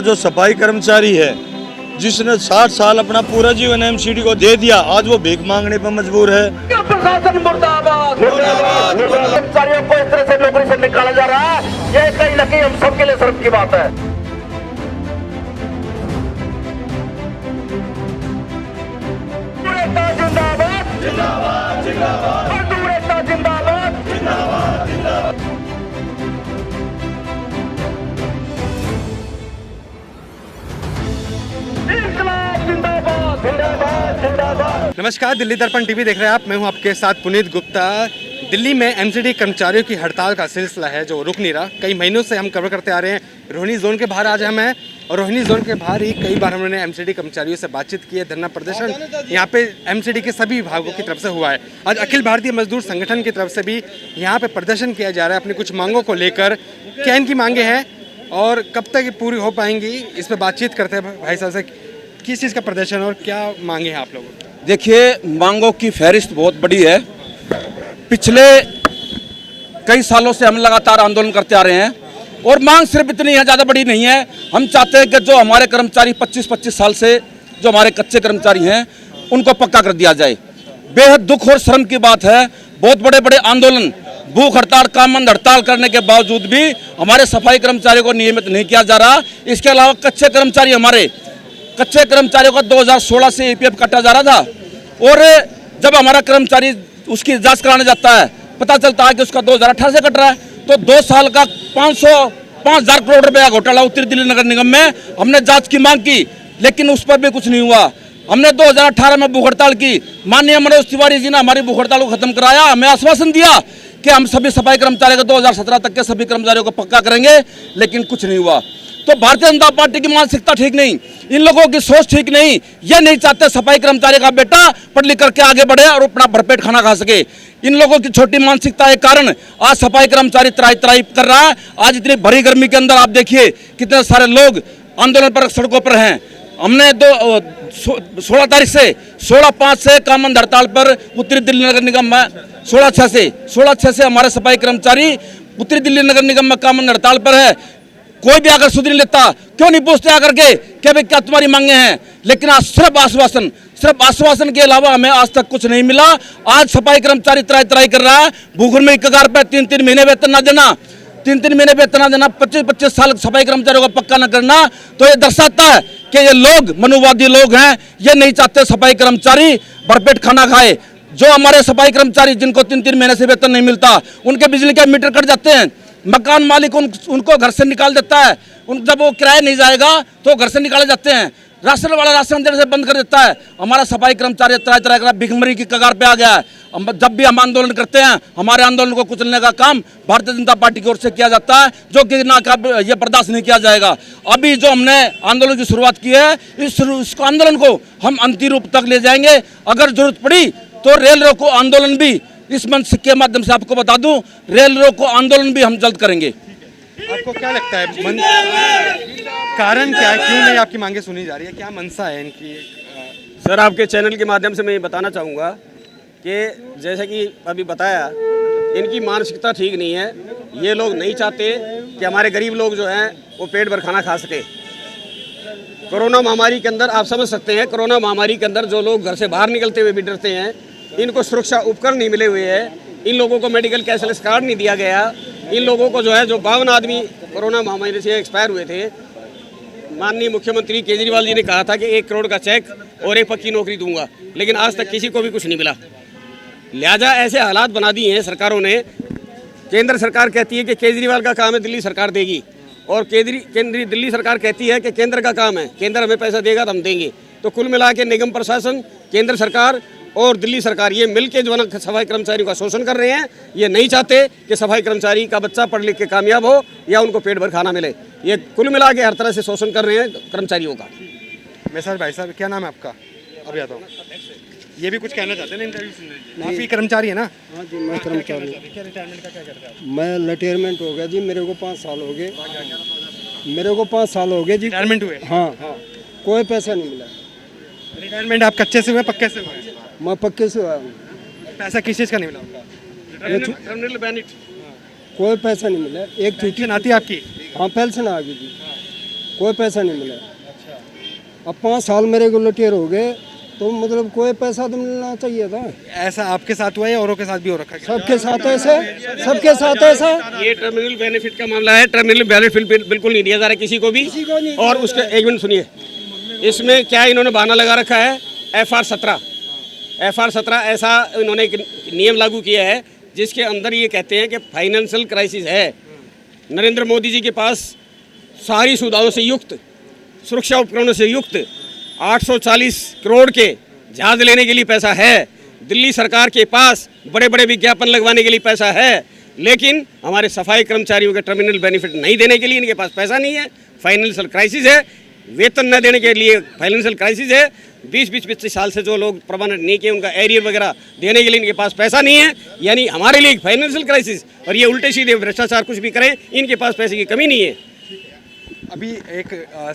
जो सफाई कर्मचारी है, जिसने 60 साल अपना पूरा जीवन एमसीडी को दे दिया, आज वो भीख मांगने पर मजबूर है। प्रशासन मुर्दाबाद, मुर्दाबाद, कर्मचारियों को इस तरह से नौकरी से निकाला जा रहा है, ये कहीं न कहीं हम सबके लिए शर्म की बात है। जिंदाबाद, जिंदाबाद, जिंदाबाद, मजदूर एकता जिंदाबाद, जिंदाबाद, जिंदाबाद। नमस्कार, दिल्ली दर्पण टीवी देख रहे हैं आप। मैं हूं आपके साथ पुनीत गुप्ता। दिल्ली में एमसीडी कर्मचारियों की हड़ताल का सिलसिला है जो रुक नहीं रहा। कई महीनों से हम कवर करते आ रहे हैं। रोहिणी जोन के बाहर आज हम हैं और रोहिणी जोन के बाहर ही कई बार हमने एमसीडी कर्मचारियों से बातचीत की है। धरना प्रदर्शन यहाँ पे एमसीडी के सभी विभागों की तरफ से हुआ है। आज अखिल भारतीय मजदूर संगठन की तरफ से भी यहाँ पे प्रदर्शन किया जा रहा है अपनी कुछ मांगों को लेकर। क्या इनकी मांगे हैं और कब तक ये पूरी हो पाएंगी, इस पर बातचीत करते हैं भाई साहब से। किस चीज़ का प्रदर्शन और क्या मांगे हैं आप लोगों को? देखिए, मांगों की फहरिस्त बहुत बड़ी है। पिछले कई सालों से हम लगातार आंदोलन करते आ रहे हैं और मांग सिर्फ इतनी है, ज़्यादा बड़ी नहीं है। हम चाहते हैं कि जो हमारे कर्मचारी 25-25 साल से जो हमारे कच्चे कर्मचारी हैं उनको पक्का कर दिया जाए। बेहद दुख और शर्म की बात है, बहुत बड़े बड़े आंदोलन, भूख हड़ताल, काम बंद हड़ताल करने के बावजूद भी हमारे सफाई कर्मचारियों को नियमित नहीं किया जा रहा। इसके अलावा कच्चे कर्मचारियों का 2016 से ईपीएफ काटा जा रहा था और जब हमारा कर्मचारी उसकी जांच कराने जाता है, पता चलता है कि उसका 2018 से कट रहा है। तो 2 साल का 5,000 करोड़ रुपए का घोटाला उत्तरी दिल्ली नगर निगम में हमने जांच की मांग की, लेकिन उस पर भी कुछ नहीं हुआ। हमने 2018 में भूख हड़ताल की, माननीय मनोज तिवारी जी ने हमारी भूख हड़ताल को खत्म कराया। हमें आश्वासन दिया कि हम सभी सफाई कर्मचारियों को 2017 तक के सभी कर्मचारियों को पक्का करेंगे, लेकिन कुछ नहीं हुआ। तो भारतीय जनता पार्टी की मानसिकता ठीक नहीं, इन लोगों की सोच ठीक नहीं। ये नहीं चाहते सफाई कर्मचारी का बेटा पढ़ लिख करके आगे बढ़े और अपना भरपेट खाना खा सके। इन लोगों की छोटी मानसिकता के कारण आज सफाई कर्मचारी त्राही त्राही कर रहा है। आज इतनी भरी गर्मी के अंदर आप देखिए कितने सारे लोग आंदोलन पर सड़कों पर हैं। हमने 16 तारीख से 16/5 से काम बंद हड़ताल पर उत्तरी दिल्ली नगर निगम में 16/6 से हमारे सफाई कर्मचारी उत्तरी दिल्ली नगर निगम में काम बंद हड़ताल पर है। कोई भी आकर सुध नहीं लेता, क्यों नहीं पूछते आकर के क्या भाई क्या तुम्हारी मांगे हैं। लेकिन आज सिर्फ आश्वासन के अलावा हमें आज तक कुछ नहीं मिला। आज सफाई कर्मचारी त्राही कर रहा है, भूख में कगार पे 3-3 महीने वेतन ना देना, 3-3 महीने वेतन ना देना, 25-25 साल सफाई कर्मचारियों को पक्का न करना। तो ये दर्शाता है कि ये लोग मनुवादी लोग हैं। ये नहीं चाहते सफाई कर्मचारी भरपेट खाना खाए। जो हमारे सफाई कर्मचारी जिनको 3-3 महीने से वेतन नहीं मिलता, उनके बिजली के मीटर कट जाते हैं, मकान मालिक उनको घर से निकाल देता है। जब वो किराया नहीं जाएगा तो घर से निकाले जाते हैं, राशन वाला राशन देने से बंद कर देता है। हमारा सफाई कर्मचारी तरह का भिखमरी की कगार पे आ गया है। जब भी हम आंदोलन करते हैं, हमारे आंदोलन को कुचलने का काम भारतीय जनता पार्टी की ओर से किया जाता है, जो कि ये बर्दाश्त नहीं किया जाएगा। अभी जो हमने आंदोलन की शुरुआत की है, इस आंदोलन को हम अंतिम रूप तक ले जाएंगे। अगर जरूरत पड़ी तो रेल रोको आंदोलन भी, इस मंच के माध्यम से आपको बता दूं, रेल रोको आंदोलन भी हम जल्द करेंगे। आपको क्या लगता है कारण क्या है, क्यों नहीं आपकी मांगे सुनी जा रही है, क्या मंशा है इनकी? सर, आपके चैनल के माध्यम से मैं ये बताना चाहूँगा कि जैसे कि अभी बताया, इनकी मानसिकता ठीक नहीं है। ये लोग नहीं चाहते कि हमारे गरीब लोग जो हैं वो पेट भर खाना खा सके। कोरोना महामारी के अंदर आप समझ सकते हैं, कोरोना महामारी के अंदर जो लोग घर से बाहर निकलते हुए भी डरते हैं, इनको सुरक्षा उपकरण नहीं मिले हुए हैं, इन लोगों को मेडिकल कैशलेस कार्ड नहीं दिया गया, इन लोगों को जो है, जो 52 आदमी कोरोना महामारी से एक्सपायर हुए थे, माननीय मुख्यमंत्री केजरीवाल जी ने कहा था कि 1 करोड़ का चेक और 1 पक्की नौकरी दूंगा, लेकिन आज तक किसी को भी कुछ नहीं मिला। लिहाजा ऐसे हालात बना दिए हैं सरकारों ने। केंद्र सरकार कहती है कि केजरीवाल का काम है, दिल्ली सरकार देगी, और केंद्रीय दिल्ली सरकार कहती है कि केंद्र का काम है, केंद्र हमें पैसा देगा तो हम देंगे। तो कुल मिला के निगम प्रशासन, केंद्र सरकार और दिल्ली सरकार ये मिलके जो है सफाई कर्मचारियों का शोषण कर रहे हैं। ये नहीं चाहते कि सफाई कर्मचारी का बच्चा पढ़ लिख के कामयाब हो या उनको पेट भर खाना मिले। ये कुल मिला के हर तरह से शोषण कर रहे हैं कर्मचारियों का। मैं सर, भाई साहब क्या नाम है आपका? अभी आता हूँ। ये भी कुछ कहना चाहते हैं ना, इंटरव्यू सुन रहे हैं। आप ही कर्मचारी है ना? हाँ जी, मैं कर्मचारी हूँ। क्या रिटायरमेंट का क्या करते हैं? मैं रिटायरमेंट हो गया जी, मेरे को 5 साल हो गए। मेरे को 5 साल हो गए जी। रिटायरमेंट हुए? हाँ, कोई पैसा नहीं मिला। रिटायरमेंट आप कच्चे से हुए पक्के से हुए? मैं पक्के से आया हूँ। पैसा किस चीज़ का नहीं मिला? टर्मिनल बेनिफिट कोई पैसा नहीं मिला। एक छुट्टी पेंशन आती है आपकी? हाँ, पेंशन आ गई जी। कोई पैसा नहीं मिला। अब 5 साल मेरे को लुटेर हो गए, तो मतलब कोई पैसा तो मिलना चाहिए था। ऐसा आपके साथ हुआ है या औरों के साथ भी हो रखा है? सबके साथ ऐसा, सबके साथ ऐसा। ये टर्मिनल बेनिफिट का मामला है। टर्मिनल बेनिफिट बिल्कुल नहीं दिया जा रहा किसी को भी। और उसके एक मिनट सुनिए, इसमें क्या इन्होंने बहाना लगा रखा है, FR17 ऐसा इन्होंने एक नियम लागू किया है जिसके अंदर ये कहते हैं कि फाइनेंशियल क्राइसिस है, नरेंद्र मोदी जी के पास सारी सुविधाओं से युक्त, सुरक्षा उपकरणों से युक्त 840 करोड़ के जहाज लेने के लिए पैसा है, दिल्ली सरकार के पास बड़े बड़े विज्ञापन लगवाने के लिए पैसा है, लेकिन हमारे सफाई कर्मचारियों के टर्मिनल बेनिफिट नहीं देने के लिए इनके पास पैसा नहीं है। फाइनेंशियल क्राइसिस है, वेतन न देने के लिए फाइनेंशियल क्राइसिस है। 20-25 साल से जो लोग परमानेंट नहीं किए उनका एरियर वगैरह देने के लिए इनके पास पैसा नहीं है। यानी हमारे लिए फाइनेंशियल क्राइसिस, और ये उल्टे सीधे भ्रष्टाचार कुछ भी करें, इनके पास पैसे की कमी नहीं है। अभी एक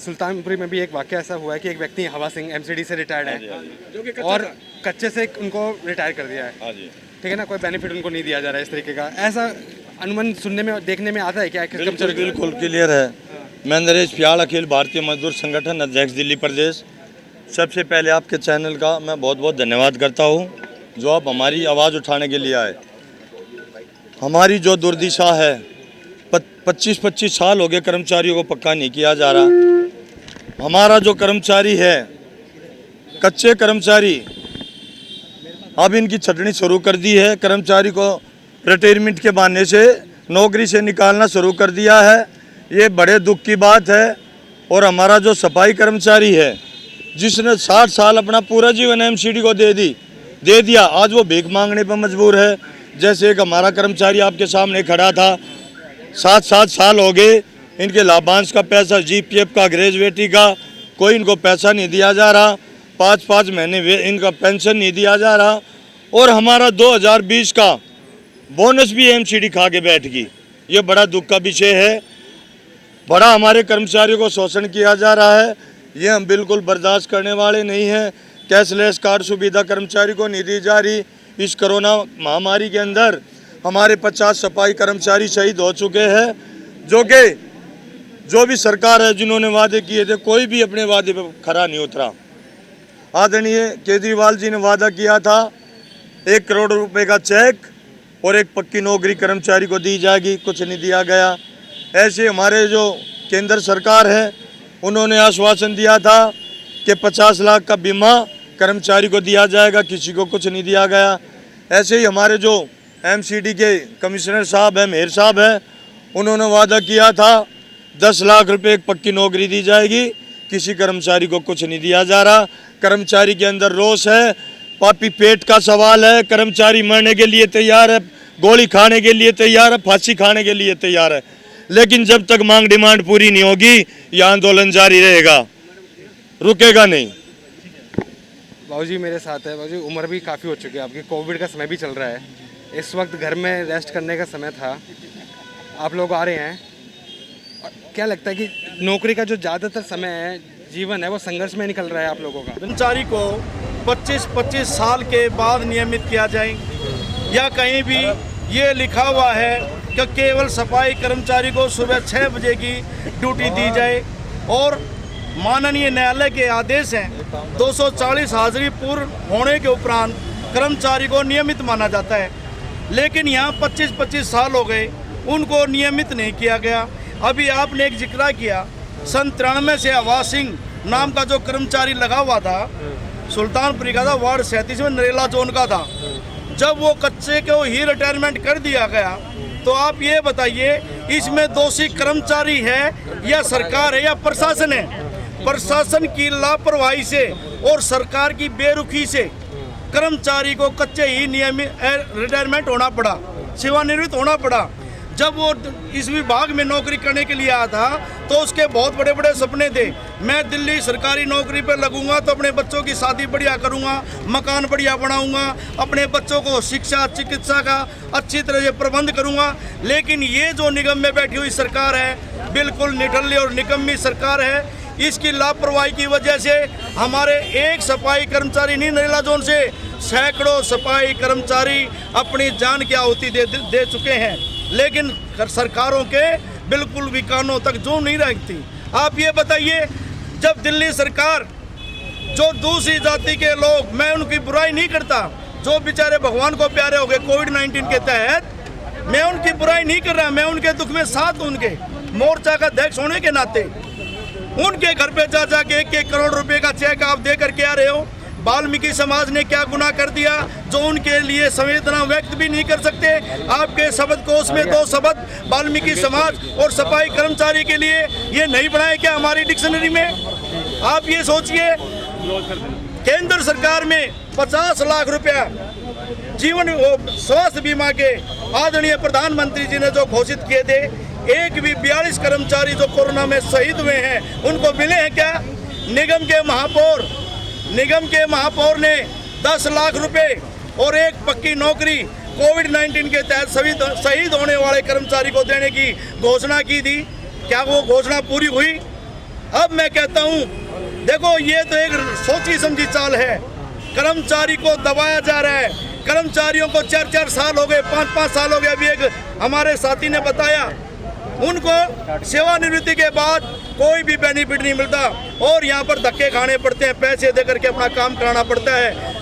सुल्तानपुरी में भी एक वाकया ऐसा हुआ है कि एक व्यक्ति हवा सिंह MCD से रिटायर्ड है जो कि और कच्चे से उनको रिटायर कर दिया है, ठीक है ना, कोई बेनिफिट उनको नहीं दिया जा रहा है इस तरीके का। ऐसा अनुमान सुनने में देखने में आता है क्या? बिल्कुल क्लियर है। मैं नरेश पियाड़, अखिल भारतीय मजदूर संगठन अध्यक्ष दिल्ली प्रदेश। सबसे पहले आपके चैनल का मैं बहुत बहुत धन्यवाद करता हूं, जो आप हमारी आवाज़ उठाने के लिए आए। हमारी जो दुर्दशा है, 25-25 साल हो गए कर्मचारियों को पक्का नहीं किया जा रहा। हमारा जो कर्मचारी है, कच्चे कर्मचारी, अब इनकी छटनी शुरू कर दी है। कर्मचारी को रिटायरमेंट के बहाने से नौकरी से निकालना शुरू कर दिया है। ये बड़े दुख की बात है। और हमारा जो सफाई कर्मचारी है, जिसने 60 साल अपना पूरा जीवन MCD को दे दिया, आज वो भीख मांगने पर मजबूर है। जैसे एक हमारा कर्मचारी आपके सामने खड़ा था, 7 साल हो गए, इनके लाभांश का पैसा, GPF का, ग्रेजुएटी का, कोई इनको पैसा नहीं दिया जा रहा। 5-5 महीने इनका पेंशन नहीं दिया जा रहा। और हमारा 2020 का बोनस भी MCD खा के बैठ गई। ये बड़ा दुख का विषय है। बड़ा हमारे कर्मचारियों को शोषण किया जा रहा है। ये हम बिल्कुल बर्दाश्त करने वाले नहीं हैं। कैशलेस कार्ड सुविधा कर्मचारी को नहीं दी जा रही। इस कोरोना महामारी के अंदर हमारे 50 सफाई कर्मचारी शहीद हो चुके हैं, जो भी सरकार है जिन्होंने वादे किए थे, कोई भी अपने वादे पर खरा नहीं उतरा। आदरणीय केजरीवाल जी ने वादा किया था 1 करोड़ रुपए का चेक और एक पक्की नौकरी कर्मचारी को दी जाएगी, कुछ नहीं दिया गया। ऐसे हमारे जो केंद्र सरकार है, उन्होंने आश्वासन दिया था कि 50 लाख का बीमा कर्मचारी को दिया जाएगा, किसी को कुछ नहीं दिया गया। ऐसे ही हमारे जो MCD के कमिश्नर साहब हैं, मेहर साहब हैं, उन्होंने वादा किया था 10 लाख रुपए एक पक्की नौकरी दी जाएगी, किसी कर्मचारी को कुछ नहीं दिया जा रहा। कर्मचारी के अंदर रोष है, पापी पेट का सवाल है। कर्मचारी मरने के लिए तैयार है, गोली खाने के लिए तैयार है, फांसी खाने के लिए तैयार है, लेकिन जब तक मांग डिमांड पूरी नहीं होगी, यह आंदोलन जारी रहेगा, रुकेगा नहीं। बाबूजी मेरे साथ है। बाबूजी उम्र भी काफ़ी हो चुकी है आपकी, कोविड का समय भी चल रहा है, इस वक्त घर में रेस्ट करने का समय था, आप लोग आ रहे हैं। और क्या लगता है कि नौकरी का जो ज़्यादातर समय है, जीवन है, वो संघर्ष में निकल रहा है आप लोगों का? कर्मचारी को 25-25 साल के बाद नियमित किया जाए, या कहीं भी ये लिखा हुआ है कि केवल सफाई कर्मचारी को सुबह 6 बजे की ड्यूटी दी जाए। और माननीय न्यायालय के आदेश हैं 240 हाजिरी पूर्ण होने के उपरांत कर्मचारी को नियमित माना जाता है, लेकिन यहाँ 25-25 साल हो गए, उनको नियमित नहीं किया गया। अभी आपने एक जिक्र किया, 93 से हवा सिंह नाम का जो कर्मचारी लगा हुआ था, सुल्तानपुरी का था, वार्ड 37 में नरेला जोन का था। जब वो कच्चे को ही रिटायरमेंट कर दिया गया, तो आप ये बताइए इसमें दोषी कर्मचारी है या सरकार है या प्रशासन है? प्रशासन की लापरवाही से और सरकार की बेरुखी से कर्मचारी को कच्चे ही नियमित रिटायरमेंट होना पड़ा, सेवानिवृत्त होना पड़ा। जब वो इस विभाग में नौकरी करने के लिए आया था, तो उसके बहुत बड़े बड़े सपने थे। मैं दिल्ली सरकारी नौकरी पर लगूंगा तो अपने बच्चों की शादी बढ़िया करूंगा, मकान बढ़िया बनाऊंगा, अपने बच्चों को शिक्षा चिकित्सा का अच्छी तरह से प्रबंध करूंगा। लेकिन ये जो निगम में बैठी हुई सरकार है, बिल्कुल निठल्ली और निकम्मी सरकार है। इसकी लापरवाही की वजह से हमारे एक सफाई कर्मचारी नहीं, नरेला जोन से सैकड़ों सफाई कर्मचारी अपनी जान की आहुति दे चुके हैं, लेकिन सरकारों के बिल्कुल भी कानों तक जो नहीं रखती। आप ये बताइए, जब दिल्ली सरकार जो दूसरी जाति के लोग, मैं उनकी बुराई नहीं करता, जो बेचारे भगवान को प्यारे हो गए कोविड-19 के तहत, मैं उनकी बुराई नहीं कर रहा, मैं उनके दुख में साथ, उनके मोर्चा का अध्यक्ष होने के नाते उनके घर पे जा जाके 1-1 करोड़ रुपए का चेक आप दे करके आ रहे हो। वाल्मीकि समाज ने क्या गुनाह कर दिया जो उनके लिए संवेदना व्यक्त भी नहीं कर सकते? आपके शब्द कोश में 2 शब्द वाल्मीकि समाज और सफाई कर्मचारी के लिए ये नहीं बनाए क्या हमारी डिक्शनरी में? आप ये सोचिए, केंद्र सरकार में 50 लाख रुपया जीवन स्वास्थ्य बीमा के आदरणीय प्रधानमंत्री जी ने जो घोषित किए थे, एक भी 42 कर्मचारी जो कोरोना में शहीद हुए हैं उनको मिले हैं क्या? निगम के महापौर ने 10 लाख रुपए और एक पक्की नौकरी कोविड-19 के तहत शहीद होने वाले कर्मचारी को देने की घोषणा की थी। क्या वो घोषणा पूरी हुई? अब मैं कहता हूं, देखो ये तो एक सोची समझी चाल है। कर्मचारी को दबाया जा रहा है। कर्मचारियों को 4-4 साल हो गए, 5-5 साल हो गए। अभी एक हमारे साथी ने बताया, उनको सेवानिवृत्ति के बाद कोई भी बेनिफिट नहीं मिलता और यहाँ पर धक्के खाने पड़ते हैं, पैसे दे करके अपना काम कराना पड़ता है।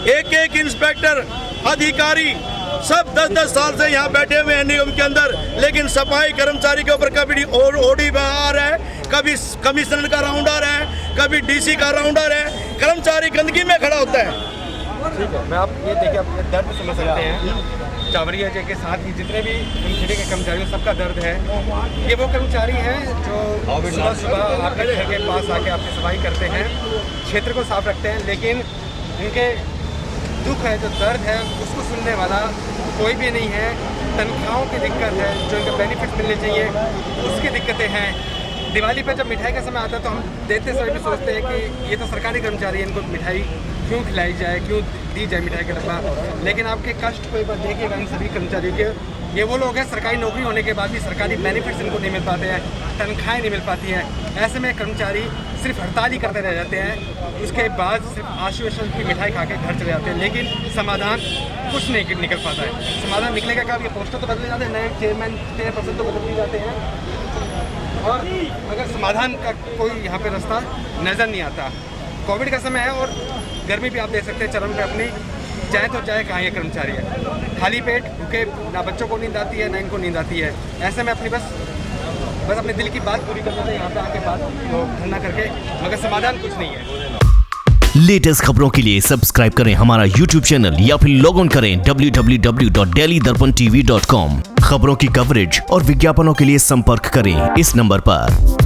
एक इंस्पेक्टर, अधिकारी सब 10-10 साल से यहाँ बैठे हुए हैं निगम के अंदर, लेकिन सफाई कर्मचारी के ऊपर कभी ओडी आ रहा है, कभी कमिश्नर का राउंड आ रहा है, कभी डीसी का राउंड आ रहा है। कर्मचारी गंदगी में खड़ा होता है। ठीक है, मैं आप ये देखिए, आप दर्द समझ सकते हैं। चावरिया जी के साथ ही जितने भी एमसीडी के कर्मचारी हैं, सबका दर्द है। ये वो कर्मचारी हैं जो सुबह आपके घर के पास आके आपकी सफाई करते हैं, क्षेत्र को साफ रखते हैं, लेकिन इनके दुख है, जो दर्द है, उसको सुनने वाला कोई भी नहीं है। तनख्वाहों की दिक्कत है, जो इनको बेनिफिट मिलने चाहिए उसकी दिक्कतें हैं। दिवाली पर जब मिठाई का समय आता है तो हम देते समय भी सोचते हैं कि ये तो सरकारी कर्मचारी है, इनको मिठाई क्यों खिलाई जाए, क्यों दी जाए मिठाई का डब्बा। लेकिन आपके कष्ट को एक बार देखिएगा इन सभी कर्मचारियों के। ये वो लोग हैं सरकारी नौकरी होने के बाद भी सरकारी बेनिफिट्स इनको नहीं मिल पाते हैं, तनख्वाहें नहीं मिल पाती हैं। ऐसे में कर्मचारी सिर्फ हड़ताल ही करते रह जाते हैं, उसके बाद सिर्फ आश्वासन की मिठाई खा के घर चले जाते हैं, लेकिन समाधान कुछ नहीं निकल पाता है। समाधान निकलेगा कब? ये पोस्टर तो बदले जाते हैं, नए चेयरमैन 13% तो बदल जाते हैं, और अगर समाधान का कोई यहाँ पे रास्ता नज़र नहीं आता। कोविड का समय है और गर्मी भी आप देख सकते हैं चरम पे अपनी, जाए तो जाए कहाँ ये कर्मचारी है। खाली पेट भूखे, ना बच्चों को नींद आती है ना इनको नींद आती है। ऐसे में अपनी बस अपने दिल की बात पूरी करते थे यहाँ पे आके बात धरना करके, मगर समाधान कुछ नहीं है। लेटेस्ट खबरों के लिए सब्सक्राइब करें हमारा YouTube चैनल या फिर लॉग ऑन करें www.delhidarpantv.com। खबरों की कवरेज और विज्ञापनों के लिए संपर्क करें इस नंबर पर।